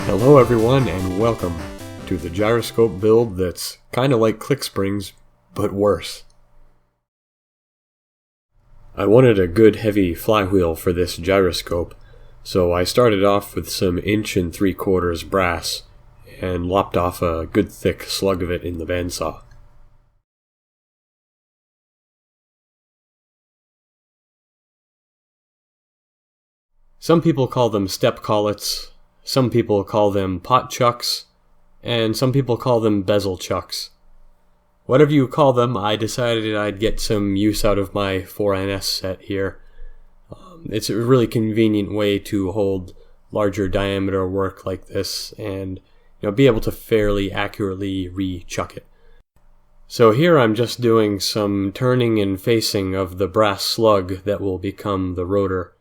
Hello everyone and welcome to the gyroscope build that's kinda like Clicksprings, but worse. I wanted a good heavy flywheel for this gyroscope, so I started off with some 1 3/4 brass and lopped off a good thick slug of it in the bandsaw. Some people call them step collets, some people call them pot chucks, and some people call them bezel chucks. Whatever you call them, I decided I'd get some use out of my 4NS set here. It's a really convenient way to hold larger diameter work like this and be able to fairly accurately re-chuck it. So here I'm just doing some turning and facing of the brass slug that will become the rotor.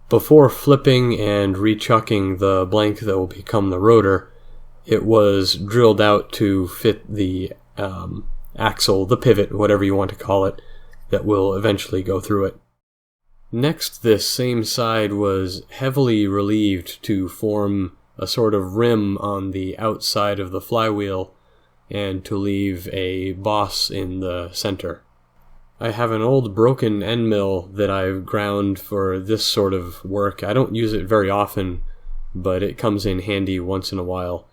Before flipping and rechucking the blank that will become the rotor, it was drilled out to fit the axle, the pivot, whatever you want to call it, that will eventually go through it. Next, this same side was heavily relieved to form a sort of rim on the outside of the flywheel and to leave a boss in the center. I have an old broken end mill that I've ground for this sort of work. I don't use it very often, but it comes in handy once in a while.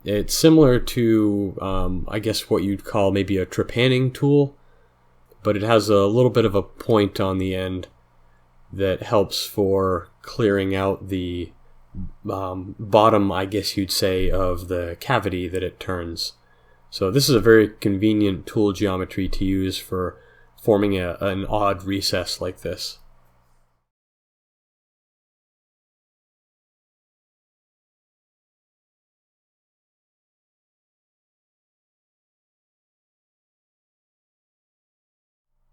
It's similar to, I guess what you'd call maybe a trepanning tool, but it has a little bit of a point on the end that helps for clearing out the bottom, I guess you'd say, of the cavity that it turns. So this is a very convenient tool geometry to use for forming an odd recess like this.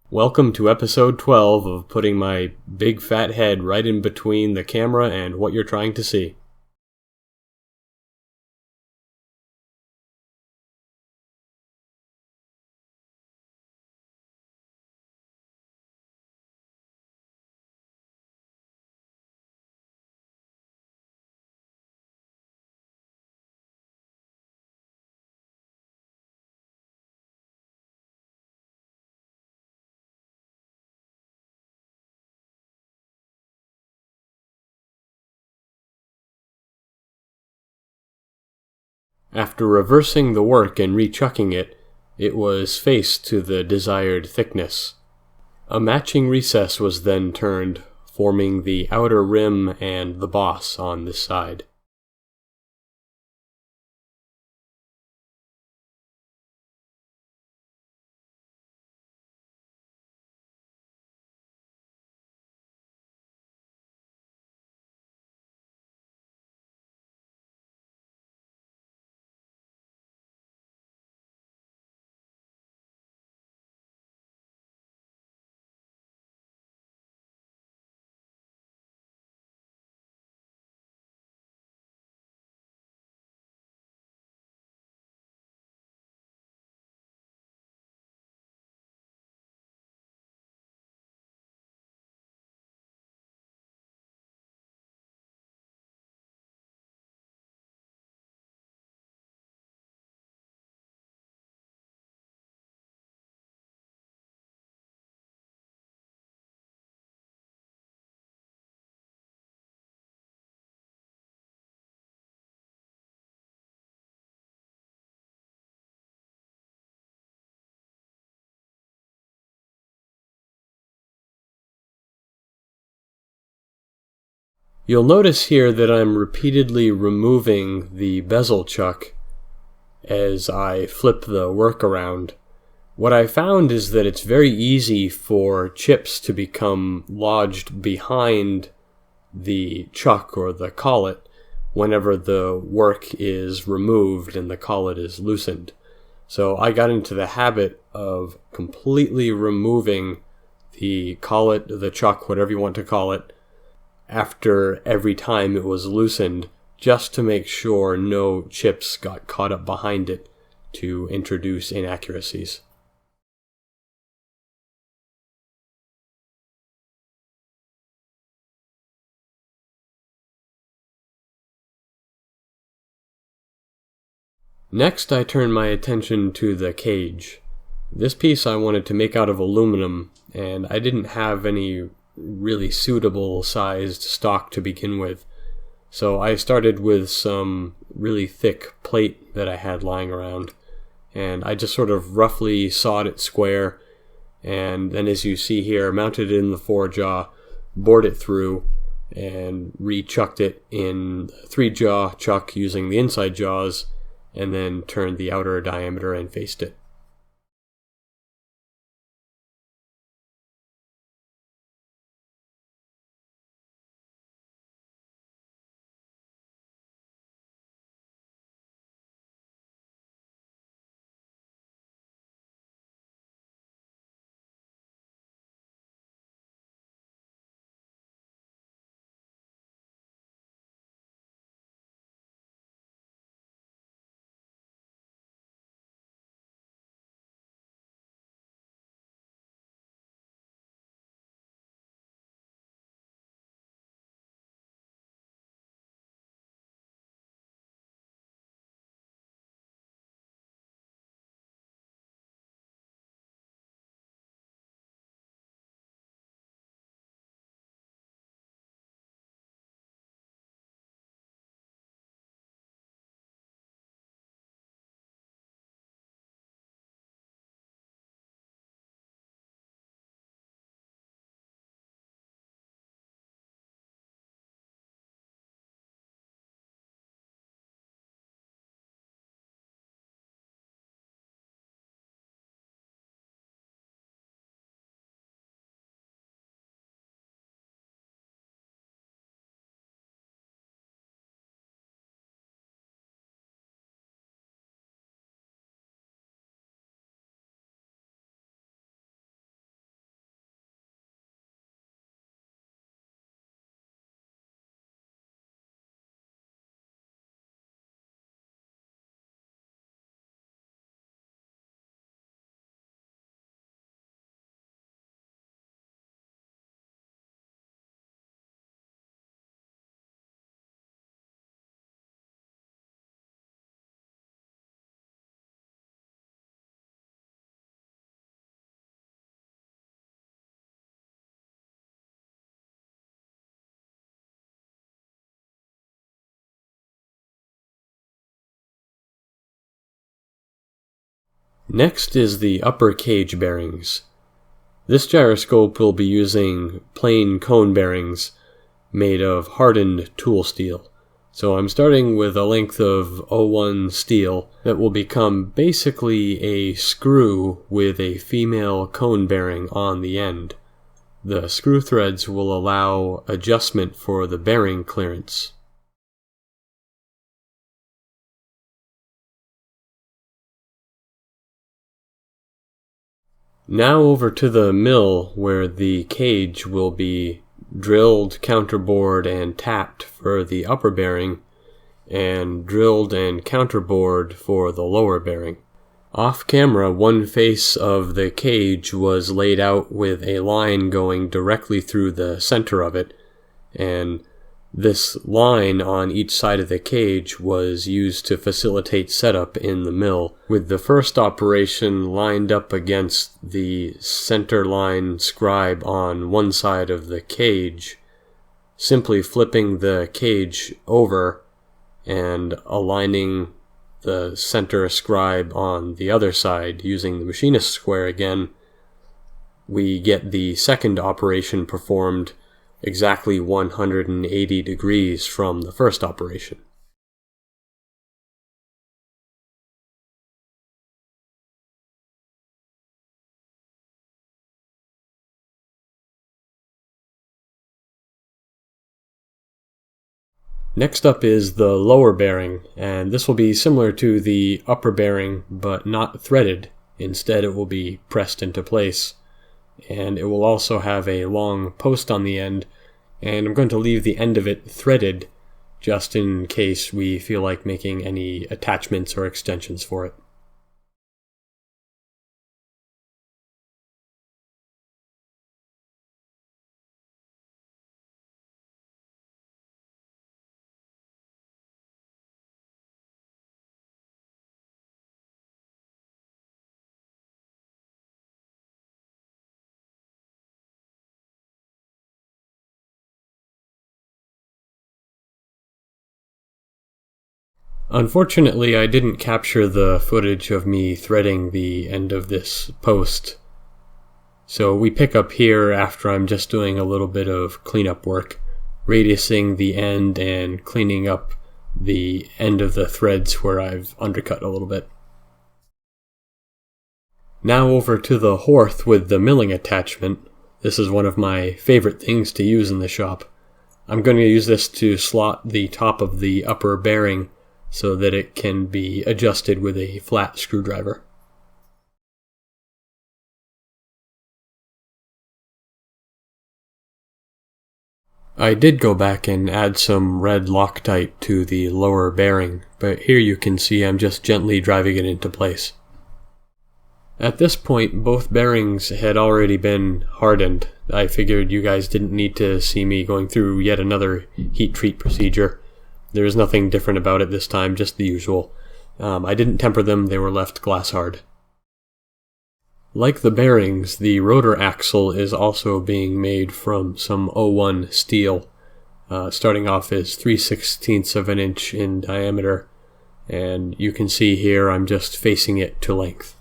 Welcome to episode 12 of putting my big fat head right in between the camera and what you're trying to see. After reversing the work and rechucking it, it was faced to the desired thickness. A matching recess was then turned, forming the outer rim and the boss on this side. You'll notice here that I'm repeatedly removing the bezel chuck as I flip the work around. What I found is that it's very easy for chips to become lodged behind the chuck or the collet whenever the work is removed and the collet is loosened. So I got into the habit of completely removing the collet, the chuck, whatever you want to call it, after every time it was loosened, just to make sure no chips got caught up behind it to introduce inaccuracies. Next, I turned my attention to the cage. This piece I wanted to make out of aluminum, and I didn't have any really suitable sized stock to begin with. So I started with some really thick plate that I had lying around, and I just sort of roughly sawed it square, and then as you see here, mounted it in the 4-jaw, bored it through, and re-chucked it in the 3-jaw chuck using the inside jaws, and then turned the outer diameter and faced it. Next is the upper cage bearings. This gyroscope will be using plain cone bearings made of hardened tool steel. So I'm starting with a length of 01 steel that will become basically a screw with a female cone bearing on the end. The screw threads will allow adjustment for the bearing clearance. Now over to the mill where the cage will be drilled, counterbored, and tapped for the upper bearing, and drilled and counterbored for the lower bearing. Off camera, one face of the cage was laid out with a line going directly through the center of it, and this line on each side of the cage was used to facilitate setup in the mill, with the first operation lined up against the center line scribe on one side of the cage, simply flipping the cage over and aligning the center scribe on the other side using the machinist square again. We get the second operation performed exactly 180 degrees from the first operation. Next up is the lower bearing, and this will be similar to the upper bearing but not threaded. Instead it will be pressed into place, and it will also have a long post on the end, and I'm going to leave the end of it threaded just in case we feel like making any attachments or extensions for it. Unfortunately, I didn't capture the footage of me threading the end of this post, so we pick up here after I'm just doing a little bit of cleanup work, radiusing the end and cleaning up the end of the threads where I've undercut a little bit. Now over to the hearth with the milling attachment. This is one of my favorite things to use in the shop. I'm going to use this to slot the top of the upper bearing so that it can be adjusted with a flat screwdriver. I did go back and add some red Loctite to the lower bearing, but here you can see I'm just gently driving it into place. At this point, both bearings had already been hardened. I figured you guys didn't need to see me going through yet another heat treat procedure. There was nothing different about it this time, just the usual. I didn't temper them, they were left glass hard. Like the bearings, the rotor axle is also being made from some 01 steel, starting off as 3/16 of an inch in diameter, and you can see here I'm just facing it to length.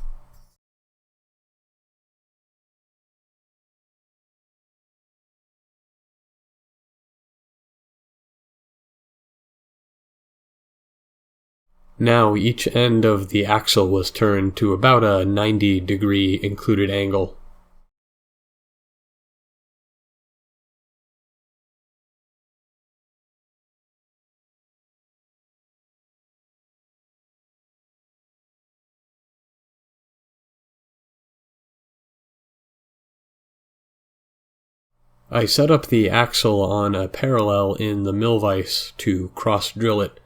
Now each end of the axle was turned to about a 90-degree included angle. I set up the axle on a parallel in the mill vise to cross-drill it.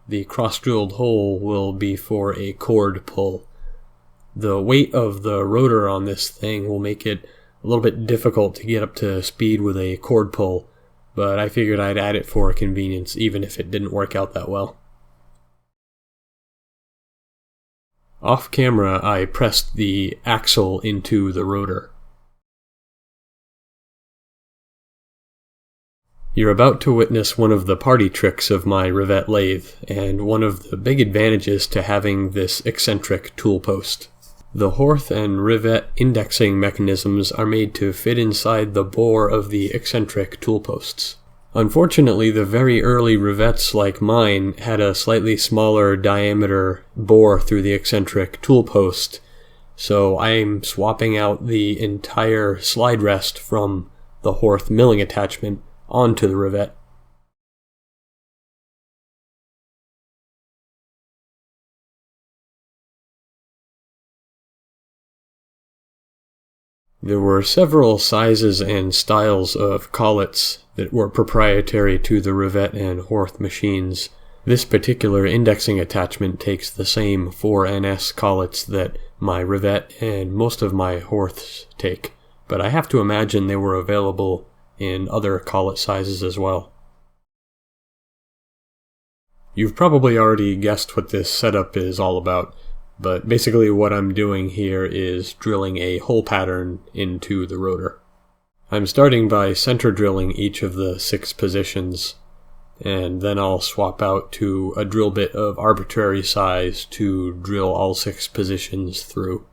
The cross-drilled hole will be for a cord pull. The weight of the rotor on this thing will make it a little bit difficult to get up to speed with a cord pull, but I figured I'd add it for convenience even if it didn't work out that well. Off camera, I pressed the axle into the rotor. You're about to witness one of the party tricks of my rivet lathe, and one of the big advantages to having this eccentric tool post. The hearth and rivet indexing mechanisms are made to fit inside the bore of the eccentric tool posts. Unfortunately, the very early rivets like mine had a slightly smaller diameter bore through the eccentric tool post, so I'm swapping out the entire slide rest from the hearth milling attachment onto the rivet. There were several sizes and styles of collets that were proprietary to the rivet and hearth machines. This particular indexing attachment takes the same 4NS collets that my rivet and most of my hearths take, but I have to imagine they were available in other collet sizes as well. You've probably already guessed what this setup is all about, but basically what I'm doing here is drilling a hole pattern into the rotor. I'm starting by center drilling each of the 6 positions, and then I'll swap out to a drill bit of arbitrary size to drill all 6 positions through.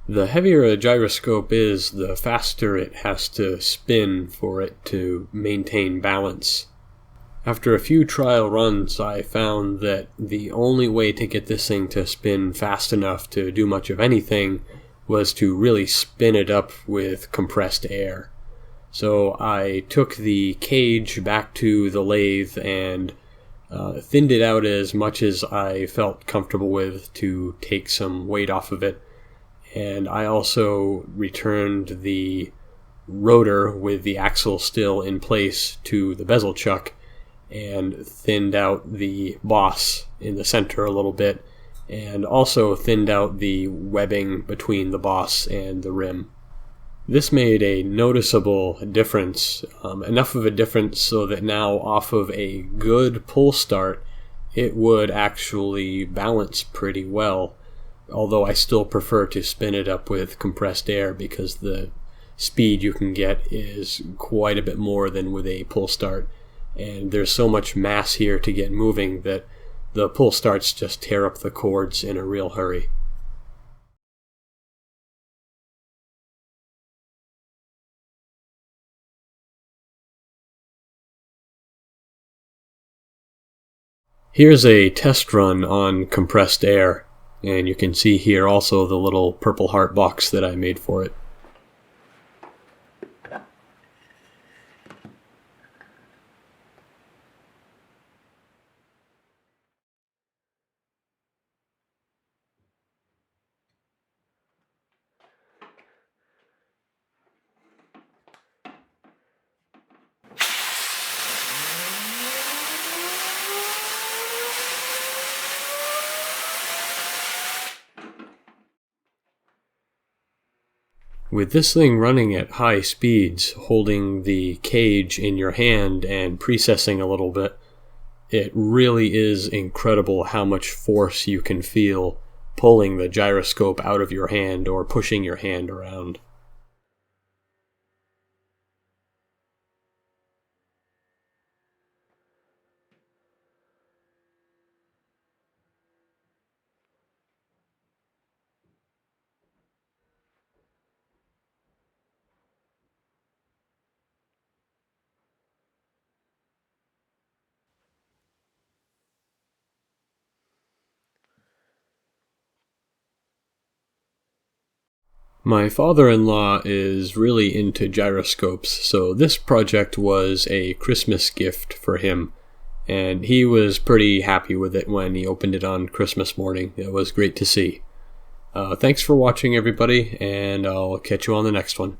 The heavier a gyroscope is, the faster it has to spin for it to maintain balance. After a few trial runs, I found that the only way to get this thing to spin fast enough to do much of anything was to really spin it up with compressed air. So I took the cage back to the lathe and thinned it out as much as I felt comfortable with to take some weight off of it. And I also returned the rotor with the axle still in place to the bezel chuck and thinned out the boss in the center a little bit, and also thinned out the webbing between the boss and the rim. This made a noticeable difference, enough of a difference so that now off of a good pull start, it would actually balance pretty well, although I still prefer to spin it up with compressed air because the speed you can get is quite a bit more than with a pull start, and there's so much mass here to get moving that the pull starts just tear up the cords in a real hurry. Here's a test run on compressed air, and you can see here also the little purple heart box that I made for it. With this thing running at high speeds, holding the cage in your hand and precessing a little bit, it really is incredible how much force you can feel pulling the gyroscope out of your hand or pushing your hand around. My father-in-law is really into gyroscopes, so this project was a Christmas gift for him, and he was pretty happy with it when he opened it on Christmas morning. It was great to see. Thanks for watching, everybody, and I'll catch you on the next one.